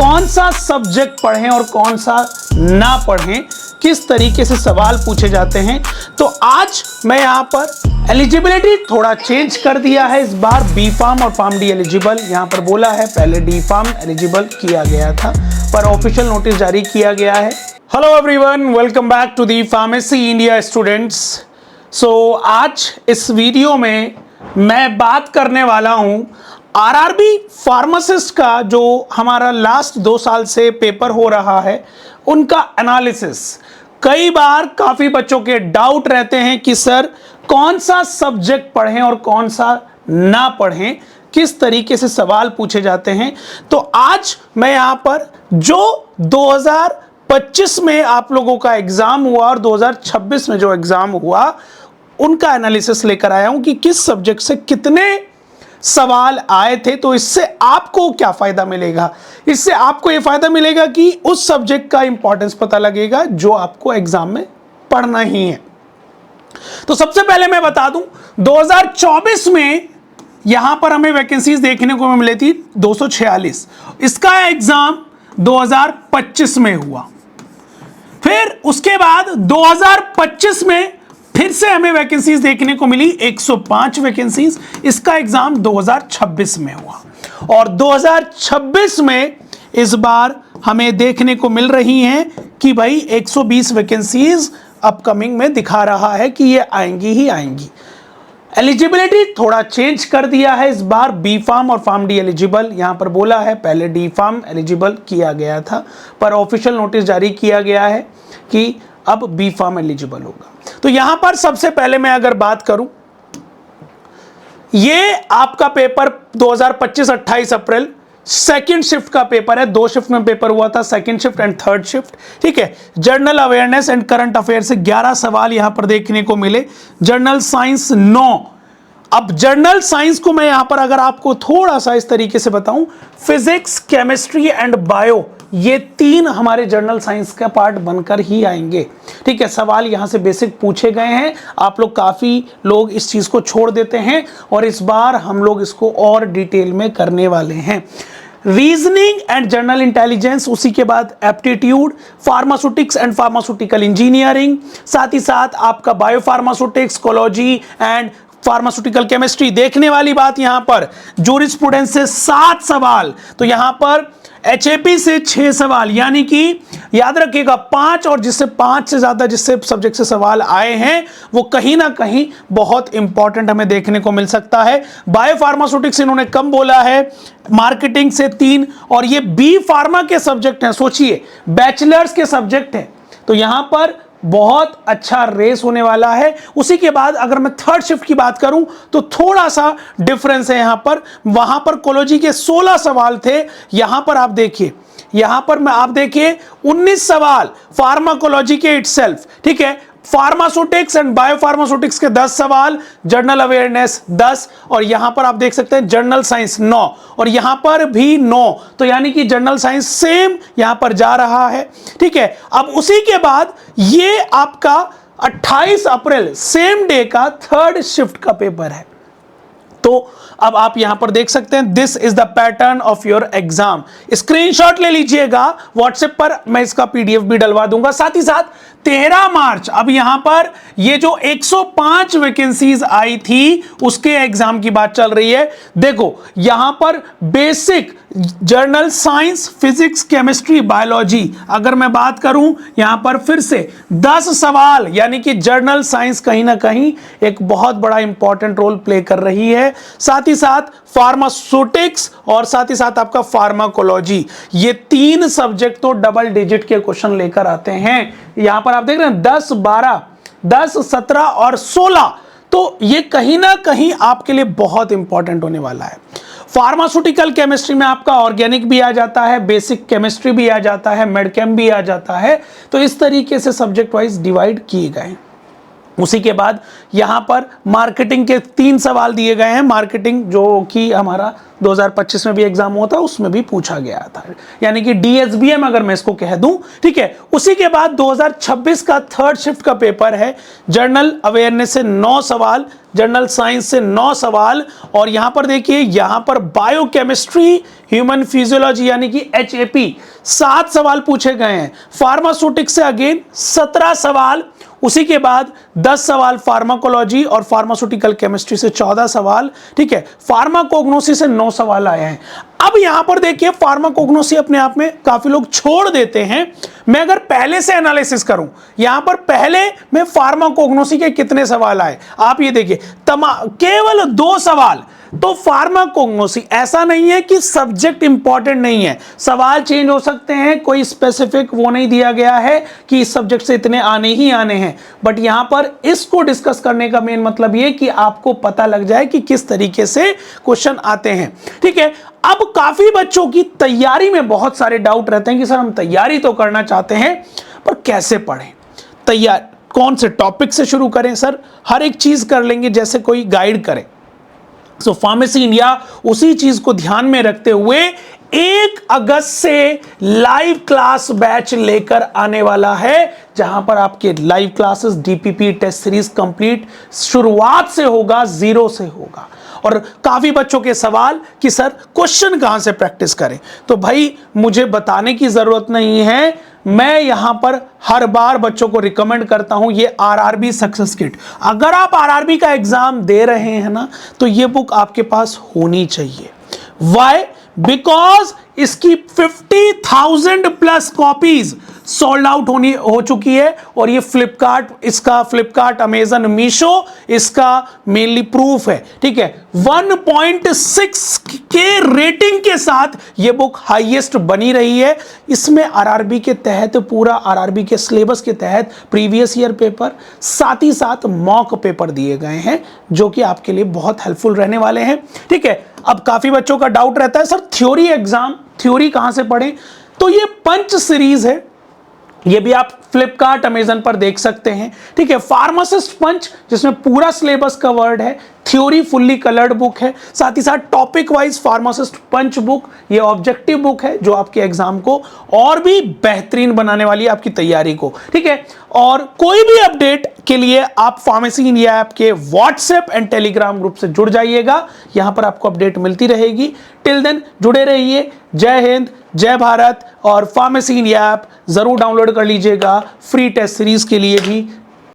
कौन सा सब्जेक्ट पढ़ें और कौन सा ना पढ़ें, किस तरीके से सवाल पूछे जाते हैं। तो आज मैं यहाँ पर एलिजिबिलिटी थोड़ा चेंज कर दिया है, इस बार बी फार्म और फार्म डी एलिजिबल यहाँ पर बोला है, पहले डी फार्म एलिजिबल किया गया था पर ऑफिशियल नोटिस जारी किया गया है। Hello everyone, welcome back to the pharmacy India students. So आज इस वीडियो में मैं बात करने वाला हूँ आरआरबी फार्मासिस्ट का जो हमारा लास्ट 2 साल से पेपर हो रहा है उनका एनालिसिस। कई बार काफ़ी बच्चों के डाउट रहते हैं कि सर कौन सा सब्जेक्ट पढ़ें और कौन सा ना पढ़ें, किस तरीके से सवाल पूछे जाते हैं। तो आज मैं यहाँ पर जो 2025 में आप लोगों का एग्ज़ाम हुआ और 2026 में जो एग्ज़ाम हुआ उनका एनालिसिस लेकर आया हूँ कि किस सब्जेक्ट से कितने सवाल आए थे। तो इससे आपको क्या फ़ायदा मिलेगा? इससे आपको ये फ़ायदा मिलेगा कि उस सब्जेक्ट का इंपॉर्टेंस पता लगेगा जो आपको एग्ज़ाम में पढ़ना ही है। तो सबसे पहले मैं बता दूं 2024 में यहां पर हमें वैकेंसीज देखने को मिली थी 246। इसका एग्ज़ाम 2025 में हुआ। फिर उसके बाद 2025 में फिर से हमें वैकेंसीज देखने को मिली 105 वैकेंसीज। इसका एग्जाम 2026 में हुआ और 2026 में इस बार हमें देखने को मिल रही हैं कि भाई 120 वैकेंसीज अपकमिंग में दिखा रहा है कि ये आएंगी ही आएंगी। एलिजिबिलिटी थोड़ा चेंज कर दिया है, इस बार बी फार्म और फार्म डी एलिजिबल यहाँ पर बोला है, पहले डी फार्म एलिजिबल किया गया था पर ऑफिशियल नोटिस जारी किया गया है कि अब बी फार्म एलिजिबल होगा। तो यहां पर सबसे पहले मैं अगर बात करूं, ये आपका पेपर 2025-28 अप्रैल सेकंड शिफ्ट का पेपर है। 2 शिफ्ट में पेपर हुआ था, second shift and third shift. ठीक है, journal awareness and current affair से 11 सवाल यहां पर देखने को मिले। General science 9। अब जर्नल साइंस को मैं यहां पर अगर आपको थोड़ा सा इस तरीके से बताऊं, फिजिक्स, केमिस्ट्री एंड बायो, ये 3 हमारे जर्नल साइंस का पार्ट बनकर ही आएंगे। ठीक है, सवाल यहां से बेसिक पूछे गए हैं। आप लोग काफी लोग इस चीज को छोड़ देते हैं और इस बार हम लोग इसको और डिटेल में करने वाले हैं। रीजनिंग एंड जनरल इंटेलिजेंस, उसी के बाद aptitude, pharmaceutics and pharmaceutical engineering, साथ ही साथ आपका बायोफार्मास्यूटिक्स, कोलॉजी एंड फार्मास्यूटिकल केमिस्ट्री। देखने वाली बात यहां पर जूरिस्प्रूडेंस से 7 सवाल, तो यहां पर एचएपी से 6 सवाल, यानी कि याद रखिएगा 5, और जिससे 5 से ज्यादा जिससे सब्जेक्ट से सवाल आए हैं वो कहीं ना कहीं बहुत इंपॉर्टेंट हमें देखने को मिल सकता है। बायोफार्मास्यूटिक्स इन्होंने कम बोला है, मार्केटिंग से 3, और ये बी फार्मा के सब्जेक्ट हैं। सोचिए बैचलर्स के सब्जेक्ट हैं, तो यहां पर बहुत अच्छा रेस होने वाला है। उसी के बाद अगर मैं थर्ड शिफ्ट की बात करूं तो थोड़ा सा डिफरेंस है यहां पर। वहां पर कोलॉजी के 16 सवाल थे, यहां पर आप देखिए, यहां पर आप देखिए 19 सवाल फार्माकोलॉजी के इटसेल्फ। ठीक है, फार्मास्यूटिक्स एंड बायोफार्मास्यूटिक्स के 10 सवाल, जर्नल अवेयरनेस 10, और यहां पर आप देख सकते हैं जनरल साइंस 9, और यहां पर भी 9, तो यानी कि जनरल साइंस सेम यहां पर जा रहा है। ठीक है, अब उसी के बाद ये आपका 28 अप्रैल सेम डे का थर्ड शिफ्ट का पेपर है। तो अब आप यहां पर देख सकते हैं, this is the pattern of your exam. Screenshot ले लीजिएगा, व्हाट्सएप पर मैं इसका पीडीएफ भी डलवा दूंगा। साथ ही साथ 13 मार्च, अब यहां पर ये जो 105 वैकेंसीज आई थी उसके एग्जाम की बात चल रही है। देखो यहां पर basic journal science, physics, chemistry, biology, अगर मैं बात करूं यहां पर फिर से 10 सवाल, यानी कि जर्नल साइंस कहीं ना कहीं एक बहुत बड़ा इंपॉर्टेंट रोल प्ले कर रही है। साथ ही साथ फार्मास्यूटिक्स और साथ ही साथ आपका फार्माकोलॉजी, ये 3 सब्जेक्ट तो डबल डिजिट के क्वेश्चन लेकर आते हैं। यहां पर आप देख रहे हैं 10, 12, 10, 17 और 16, तो ये कहीं ना कहीं आपके लिए बहुत इंपॉर्टेंट होने वाला है। फार्मास्यूटिकल केमिस्ट्री में आपका ऑर्गेनिक भी आ जाता है, बेसिक केमिस्ट्री भी आ जाता है, मेडकेम भी आ जाता है। तो इस तरीके से सब्जेक्ट वाइज डिवाइड किए गए। उसी के बाद यहाँ पर मार्केटिंग के 3 सवाल दिए गए हैं। मार्केटिंग जो कि हमारा 2025 में भी एग्जाम हुआ था, उसमें भी पूछा गया था, यानी कि डीएसबीएम अगर मैं इसको कह दूं, ठीक है। उसी के बाद 2026 का थर्ड शिफ्ट का पेपर है। जनरल अवेयरनेस से 9 सवाल, जनरल साइंस से 9 सवाल, और यहां पर देखिए, यहां पर बायोकेमिस्ट्री, ह्यूमन फिजियोलॉजी यानी कि एचएपी 7 सवाल पूछे गए हैं। फार्मास्यूटिक्स से अगेन 17 सवाल, उसी के बाद 10 सवाल फार्माकोलॉजी और फार्मास्यूटिकल केमिस्ट्री से 14 सवाल, ठीक है। फार्माकोग्नोसी से 9 सवाल आए हैं। अब यहां पर देखिए, फार्माकोग्नोसी अपने आप में काफी लोग छोड़ देते हैं। मैं अगर पहले से एनालिसिस करूं, यहां पर पहले में फार्माकोग्नोसी के कितने सवाल आए, आप ये देखिए, केवल 2 सवाल। तो फार्माकोग्नोसी, ऐसा नहीं है कि सब्जेक्ट इंपॉर्टेंट नहीं है, सवाल चेंज हो सकते हैं, कोई स्पेसिफिक वो नहीं दिया गया है कि इस सब्जेक्ट से इतने आने ही आने हैं। बट यहां पर इसको डिस्कस करने का मेन मतलब ये कि आपको पता लग जाए कि किस तरीके से क्वेश्चन आते हैं, ठीक है। अब काफी बच्चों की तैयारी में बहुत सारे डाउट रहते हैं कि सर हम तैयारी तो करना चाहते हैं, पर कैसे पढ़ें, तैयार कौन से टॉपिक से शुरू करें। सर हर एक चीज कर लेंगे जैसे कोई गाइड करे। सो फार्मेसी इंडिया उसी चीज को ध्यान में रखते हुए 1 अगस्त से लाइव क्लास बैच लेकर आने वाला है, जहां पर आपके live classes DPP test series complete शुरुआत से होगा, 0 से होगा। और काफी बच्चों के सवाल कि सर क्वेश्चन कहां से प्रैक्टिस करें, तो भाई मुझे बताने की जरूरत नहीं है, मैं यहां पर हर बार बच्चों को रिकमेंड करता हूं ये आरआरबी सक्सेस किट। अगर आप आरआरबी का एग्जाम दे रहे हैं ना, तो ये बुक आपके पास होनी चाहिए। वाई? बिकॉज इसकी 50,000 प्लस कॉपीज सोल्ड आउट हो चुकी है, और ये फ्लिपकार्ट, अमेजन, मीशो इसका मेनली प्रूफ है, ठीक है। 1.6 के रेटिंग के साथ ये बुक हाईएस्ट बनी रही है। इसमें आरआरबी के तहत, पूरा आरआरबी के सिलेबस के तहत प्रीवियस ईयर पेपर, साथ ही साथ मॉक पेपर दिए गए हैं, जो कि आपके लिए बहुत हेल्पफुल रहने वाले हैं, ठीक है। अब काफी बच्चों का डाउट रहता है, सर थ्योरी एग्जाम, थ्योरी कहां से पढ़ें, तो ये पंच सीरीज है, ये भी आप फ्लिपकार्ट, अमेजन पर देख सकते हैं, ठीक है। फार्मासिस्ट पंच, जिसमें पूरा सिलेबस कवर्ड है, थ्योरी फुल्ली कलर्ड बुक है, साथ ही साथ टॉपिक वाइज फार्मासिस्ट पंच बुक, ये ऑब्जेक्टिव बुक है जो आपके एग्जाम को और भी बेहतरीन बनाने वाली है, आपकी तैयारी को, ठीक है। और कोई भी अपडेट के लिए आप फार्मेसी इंडिया ऐप के व्हाट्सएप एंड टेलीग्राम ग्रुप से जुड़ जाइएगा, यहां पर आपको अपडेट मिलती रहेगी। टिल देन जुड़े रहिए। जय हिंद, जय भारत, और फार्मेसी इंडिया ऐप जरूर डाउनलोड कर लीजिएगा फ्री टेस्ट सीरीज के लिए भी।